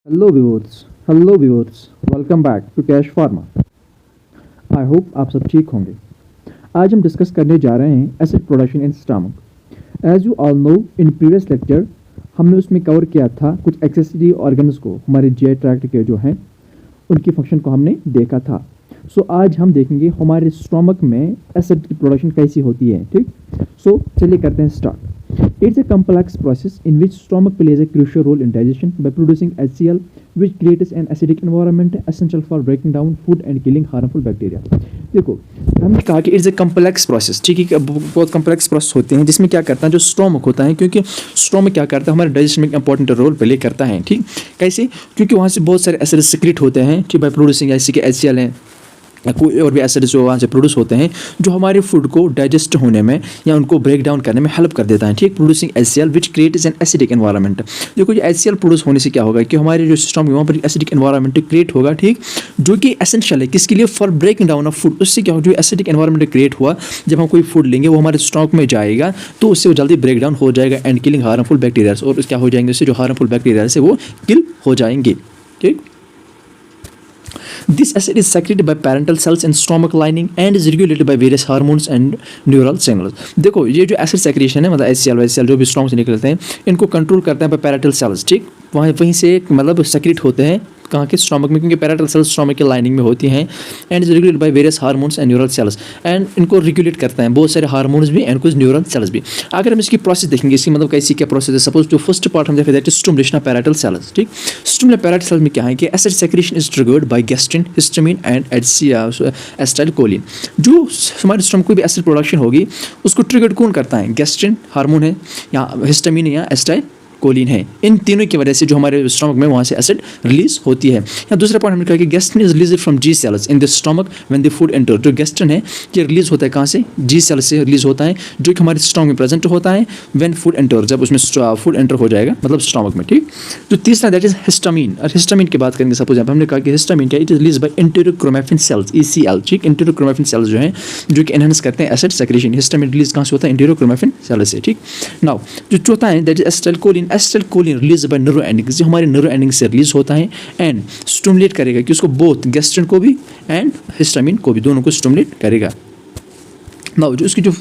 Hello viewers, welcome back to Cash Pharma. I hope आप सब ठीक होंगे। आज हम डिस्कस करने जा रहे हैं acid production in stomach. As you all know, in previous lecture हमने उसमें कवर किया था कुछ एक्सेसरी ऑर्गन्स को, हमारे जीआई ट्रैक्ट के जो हैं उनकी फंक्शन को हमने देखा था। सो आज हम देखेंगे हमारे स्टमक में एसिड की प्रोडक्शन कैसी होती है। ठीक, सो चलिए करते हैं start. It's a complex process in which stomach plays a crucial role in digestion by producing HCl, which creates an acidic environment essential for breaking down food and killing harmful bacteria. देखो, हमने कहा कि it's a complex process. ठीक है, बहुत complex process होते हैं जिसमें क्या करता है जो स्टोमक होता है, क्योंकि स्टोमक क्या करता है हमारे डाइजेशन में इंपॉर्टेंट रोल प्ले करता है। ठीक, कैसे? क्योंकि वहाँ से बहुत सारे एसिड सिक्रेट होते हैं, ठीक, बाय प्रोड्यूसिंग जैसे कि HCl हैं या कोई और भी एसिड जो वहाँ से प्रोड्यूस होते हैं जो हमारे फूड को डाइजेस्ट होने में या उनको ब्रेक डाउन करने में हेल्प कर देता है। ठीक, producing HCl which creates an acidic environment. देखो, ये HCl प्रोड्यूस होने से क्या होगा कि हमारे जो सिस्टम है वहाँ पर एसिडिक एनवायरनमेंट क्रिएट होगा। ठीक, जो कि एसेंशियल है किसके लिए? For breaking down of food. उससे क्या होगा, जो एसिडिक एनवायरनमेंट क्रिएट हुआ, जब हम कोई फूड लेंगे वो हमारे स्टमक में जाएगा तो उससे वो जल्दी ब्रेक डाउन हो जाएगा एंड किलिंग हार्मफुल बैक्टीरियाज। और क्या हो जाएंगे, उससे जो हार्मफुल बैक्टीरियाज है वो किल हो जाएंगे। ठीक, this acid is secreted by parental cells in stomach lining and is regulated by various hormones and neural signals। देखो, ये जो एसिड सेक्रेशन है, मतलब HCl जो भी स्टोमक से निकलते हैं, इनको कंट्रोल करते हैं पैरेंटल सेल्स। ठीक, वहीं से मतलब सेक्रेट होते हैं कहाँ के? स्टोमक में, क्योंकि पैरेंटल सेल्स स्टोमक के लाइनिंग में होती हैं and is regulated by various hormones and neural sales. And इनको रेगुलेट करते हैं बहुत सारे हार्मोन्स भी एंड कुछ न्यूरल सेल्स भी। अगर हम इसकी प्रोसेस देखेंगे, इसकी मतलब कैसी क्या प्रोसेस है। सपोज जो फर्स्ट पार्ट हम देखें that is stimulation of parental cells. ठीक, स्टिमुलेशन पैरेंटल सेल्स में क्या है कि acid secretion is triggered by gastrin, histamine and acetylcholine. जो हमारे स्टमक कोई भी एसिड प्रोडक्शन होगी उसको ट्रिगर्ड कौन करता है? गैस्ट्रिन हार्मोन है या हिस्टामिन या एसिटाइल कोलिन है। इन तीनों की वजह से जो हमारे स्टमक में वहाँ से एसिड रिलीज होती है। या दूसरा पॉइंट हमने कहा कि gastrin is release from G cells in the stomach when the food enter. जो गैस्ट्रिन है ये रिलीज होता है कहाँ से? जी सेल से रिलीज होता है, जो कि हमारे स्टमक में प्रेजेंट होता है व्हेन फूड एंटर, जब उसमें फूड एंटर हो जाएगा मतलब स्टमक में। ठीक, जो तीसरा दैट इज हिस्टामिन। और हिस्टामिन की बात करेंगे, सपोज हमने कहा कि हिस्टामिन क्या, it is released by enterochromaffin cells, ECL। ठीक, एंटेरोक्रोमैफिन सेल्स जो हैं जो कि एनहांस करते हैं एसिड सेक्रेशन। हिस्टामिन रिलीज कहाँ से होता है? एंटेरोक्रोमैफिन सेल्स से। ठीक, नाउ जो चौथा है that is acetylcholine. Acetylcholine release by neuro ending, जो हमारे न्यूरो एंडिंग से रिलीज होता है एंड स्टिमुलेट करेगा कि उसको बोथ गैस्ट्रिन को भी एंड हिस्टामिन को भी, दोनों को स्टिमुलेट करेगा। नाउ जो इसकी जो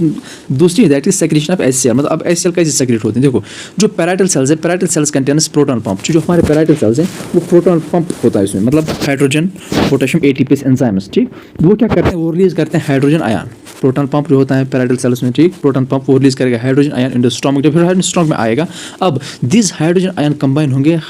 दूसरी है that is secretion of HCl। मतलब अब HCl कैसे सेक्रेट होते हैं? देखो, जो पैराइटल सेल्स है, parietal cells contains proton pump. जो हमारे पैराइटल सेल्स हैं वो प्रोटॉन पंप होता है इसमें, मतलब हाइड्रोजन पोटेशियम ATPase एंजाइम्स। ठीक, वो क्या करते हैं, वो रिलीज करते हैं हाइड्रोजन आयन। प्रोटॉन पंप जो होता है पैराइटल सेल्स में, ठीक, प्रोटॉन पंप वो रिलीज करेगा hydrogen ion in the stomach. जब फिर स्टमक में आएगा, अब दिस हाइड्रोजन आयन कंबाइन होंगे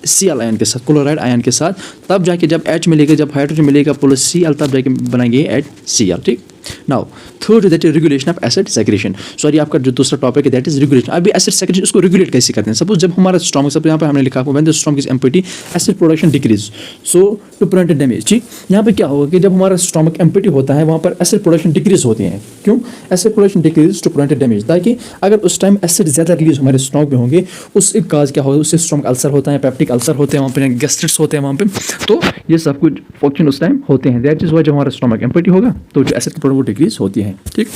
Cl आयन के साथ, क्लोराइड आयन के साथ, तब जाके जब H मिलेगा, जब हाइड्रोजन मिलेगा प्लस Cl, तब जाके बनाएंगे HCl। ठीक, now third that is regulation of acid secretion. Sorry, आपका जो दूसरा टॉपिक है दैट इज रेगुलेशन। अभी एसिड सेक्रेशन उसको रेगुलेट कैसे करते हैं? सपोज जब हमारा स्टमक, सब यहाँ पे हमने लिखा when the stomach is empty acid production decrease, so to prevent damage. ठीक, यहाँ पे क्या होगा कि जब हमारा स्टमक एम्प्टी होता है वहाँ पर एसिड प्रोडक्शन डिक्रीज होती है। क्यों? Acid production decrease to prevent damage, ताकि अगर उस टाइम एसिड ज़्यादा रिलीज हमारे स्टमक में होंगे उससे काज क्या होगा, उससे स्टमक अल्सर होता है, पेप्टिक अल्सर होते हैं वहाँ पे, गैस्ट्रिट्स होते हैं वहाँ पे, तो ये सब कुछ फंक्शन उस टाइम होते हैं। दैट इज वाई जब हमारा स्टमक एम्प्टी होगा तो जो एसिड की प्रोडक्शन वो डिक्रीज होती है। ठीक,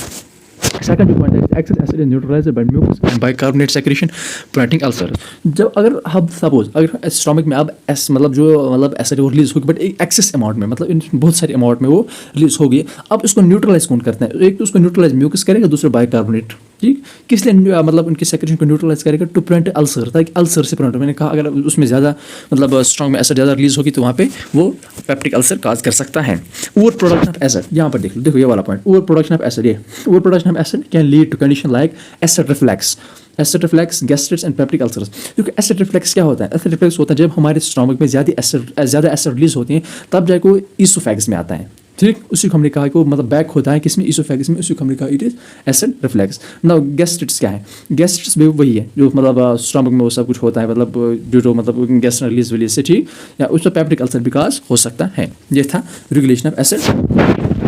सेकंड पॉइंट है excess acid is neutralized by mucus and bicarbonate secretion preventing ulcer. जब अगर हम सपोज अगर स्टमक में अब मतलब एसिड वो रिलीज होगी बट एक एक्सेस अमाउंट में, मतलब इन बहुत सारे अमाउंट में वो रिलीज होगी, अब इसको न्यूट्रलाइज कौन करते हैं? एक तो उसको न्यूट्रलाइज म्यूकस करेगा, दूसरा बाइकार्बोनेट। ठीक, किस लिए? मतलब उनके सेक्रेशन को न्यूट्रलाइज करेगा टू प्रिवेंट अल्सर, ताकि अल्सर से प्रिवेंट। मैंने कहा अगर उसमें ज़्यादा मतलब स्ट्रॉन्ग में एसिड ज़्यादा रिलीज होगी तो वहाँ पे वो पेप्टिक अल्सर काज कर सकता है। ओवर प्रोडक्शन ऑफ एसिड, यहाँ पर देखो ये वाला point, over production of acid. ये over production of acid can lead to condition like acid reflux, gastritis and peptic ulcers. क्योंकि एसिड रिफ्लक्स क्या होता है? एसिड रिफ्लक्स होता है जब हमारे स्टमक में ज़्यादा एसिड रिलीज होती है, तब जाके वो ईसोफेगस में आता है। ठीक, उसी को हमने कहा कि वो मतलब बैक होता है किसमें? ईसोफेगस में। उसी को हमने कहा it is acid reflux. Now gastritis क्या है? गैस्ट्रिट्स भी वही है जो मतलब स्टमक में वो सब कुछ होता है, मतलब जो मतलब गैस्ट्रिक रिलीज वलीज से, ठीक, या उसमें पेप्टिक अल्सर विकास हो सकता है। ये था रेगुलेशन ऑफ एसिड।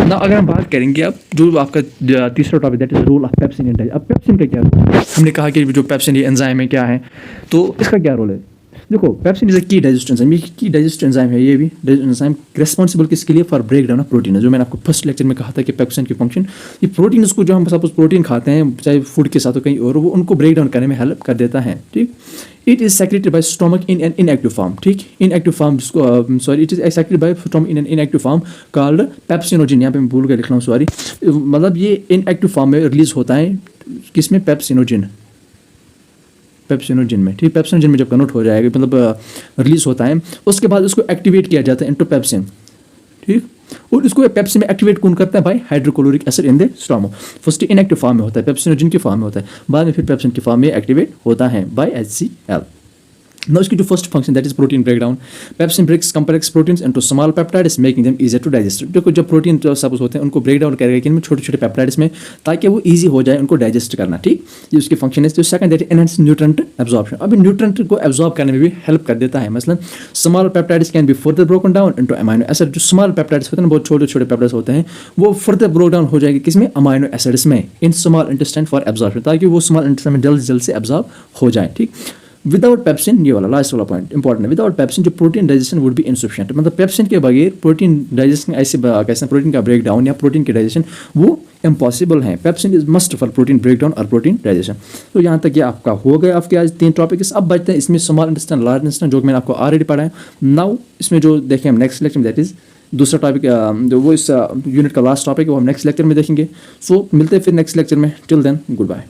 ना अगर हम बात करेंगे अब जो आपका तीसरा topic that is role of pepsin in digestion. अब पेप्सिन का क्या रोल है? हमने कहा कि जो पेप्सिन ये एंजाइम है क्या है, तो इसका क्या रोल है? देखो, पेप्सिन इज अ की डाइजेस्ट एंजाइम। ये की डाइजेस्ट एंजाइम है, ये भी डाइजेस्ट एंजाइम रिस्पॉन्सिबल किसके लिए? For break down of protein. जो मैंने आपको फर्स्ट लेक्चर में कहा था कि पेप्सिन की फंक्शन, ये प्रोटीन को जो हम सपोज प्रोटीन खाते हैं चाहे फूड के साथ हो कहीं और, वो उनको ब्रेक डाउन करने में हेल्प कर देता है। ठीक, it is secreted by stomach in an inactive form, ठीक, inactive form sorry it is secreted by stomach in an inactive form called pepsinogen, यहाँ पे मैं भूल कर लिख रहा हूँ सॉरी, मतलब ये इनएक्टिव फॉर्म में रिलीज होता है किसमें, पेप्सिनोजिन में, ठीक, पेप्सिनोजिन में जब कन्वर्ट हो जाएगा मतलब रिलीज होता है, उसके बाद उसको एक्टिवेट किया जाता है इनटू पेप्सिन, ठीक, और इसको पेप्सिन में एक्टिवेट कौन करता है, by hydrochloric acid in the stomach. First inactive form में होता है, पेप्सिनोजिन की फॉर्म में होता है, बाद में फिर पेप्सिन की फॉर्म में एक्टिवेट होता है बाय HCl। Now इसकी जो first function that is protein breakdown, pepsin breaks complex proteins into small peptides making them easier to digest. देखो जब प्रोटीन जो सब होते हैं उनको ब्रेक डाउन करेगा कि इनमें छोटे छोटे पेप्टाइड्स में, ताकि वो इजी हो जाए उनको डाइजेस्ट करना, ठीक, ये उसकी फंक्शन है। तो second that enhance nutrient absorption, अभी न्यूट्रेंट को एब्जॉर्ब करने में भी हेल्प कर देता है। मसलन small peptides can be further broken down into amino acid, जो स्मॉल पेप्टाइड्स होते हैं बहुत छोटे छोटे पेप्टाइड्स होते हैं, वो फर्दर ब्रोक डाउन हो जाएंगे किसमें, अमाइनो एसिड्स में, in small intestine for absorption, ताकि वो स्मॉल इंटेस्टाइन में जल्द से एब्जॉर्ब हो जाए, ठीक। विदाउट पेप्सिन, ये वाला लास्ट वाला पॉइंट इंपॉर्टेंट है, विदाउट पेप्सिन जो protein digestion would be insufficient, मतलब पेप्सिन के बगैर प्रोटीन डाइजेशन ऐसे कैसे प्रोटीन का ब्रेक डाउन या प्रोटीन के डाइजेशन वो इम्पॉसिबल है। Pepsin is must for protein break down और प्रोटीन डाइजेशन। तो यहाँ तक ये आपका हो गया, आपके आज 3 टॉपिक्स। अब बचते हैं इसमें स्मॉल इंटेस्टाइन, लार्ज इंटेस्टाइन, जो मैंने आपको ऑलरेडी पढ़ा है। नाउ इसमें जो देखें हम नेक्स्ट लेक्चर में, दैट इज दूसरा टॉपिक, वो इस यूनिट का लास्ट टॉपिक है, वो हम नेक्स्ट लेक्चर में देखेंगे। सो मिलते हैं फिर नेक्स्ट लेक्चर में, टिल देन गुड बाय।